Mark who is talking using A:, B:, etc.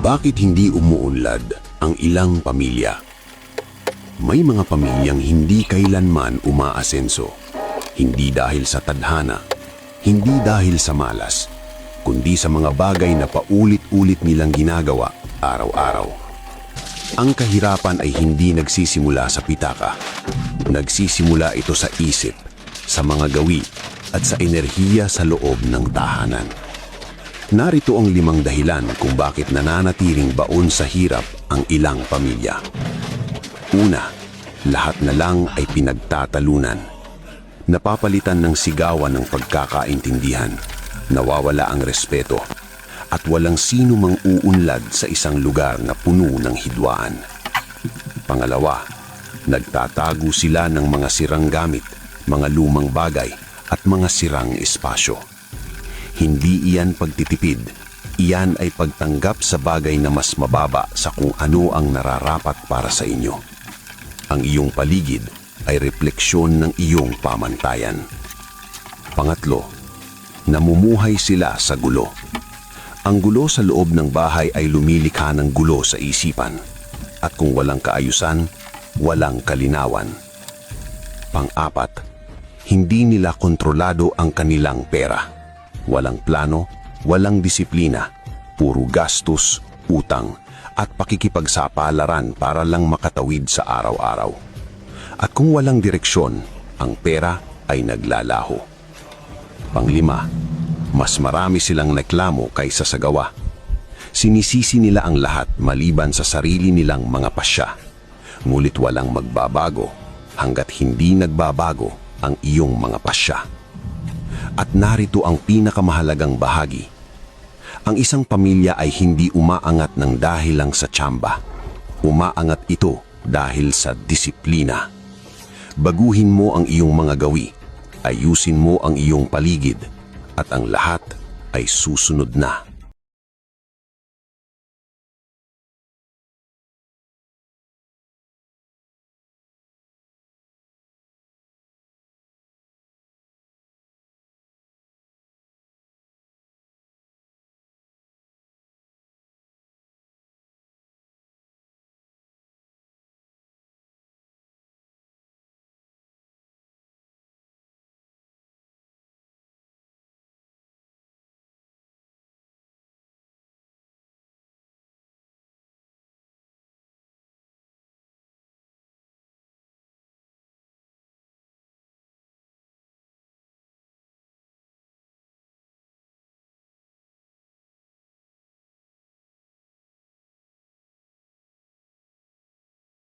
A: Bakit hindi umuunlad ang ilang pamilya? May mga pamilyang hindi kailanman umaasenso. Hindi dahil sa tadhana, hindi dahil sa malas, kundi sa mga bagay na paulit-ulit nilang ginagawa araw-araw. Ang kahirapan ay hindi nagsisimula sa pitaka. Nagsisimula ito sa isip, sa mga gawi, at sa enerhiya sa loob ng tahanan. Narito ang 5 dahilan kung bakit nananatiling baon sa hirap ang ilang pamilya. Una, lahat na lang ay pinagtatalunan. Napapalitan ng sigawan ng pagkakaintindihan, nawawala ang respeto, at walang sino mang uunlad sa isang lugar na puno ng hidwaan. Pangalawa, nagtatago sila ng mga sirang gamit, mga lumang bagay, at mga sirang espasyo. Hindi iyan pagtitipid, iyan ay pagtanggap sa bagay na mas mababa sa kung ano ang nararapat para sa inyo. Ang iyong paligid ay refleksyon ng iyong pamantayan. Pangatlo, namumuhay sila sa gulo. Ang gulo sa loob ng bahay ay lumilikha ng gulo sa isipan. At kung walang kaayusan, walang kalinawan. Pang-apat, hindi nila kontrolado ang kanilang pera. Walang plano, walang disiplina, puro gastos, utang, at pakikipagsapalaran para lang makatawid sa araw-araw. At kung walang direksyon, ang pera ay naglalaho. Panglima, mas marami silang reklamo kaysa sa gawa. Sinisisi nila ang lahat maliban sa sarili nilang mga pasya. Ngunit walang magbabago hanggat hindi nagbabago ang iyong mga pasya. At narito ang pinakamahalagang bahagi. Ang isang pamilya ay hindi umaangat ng dahil lang sa tsamba. Umaangat ito dahil sa disiplina. Baguhin mo ang iyong mga gawi, ayusin mo ang iyong paligid, at ang lahat ay susunod na.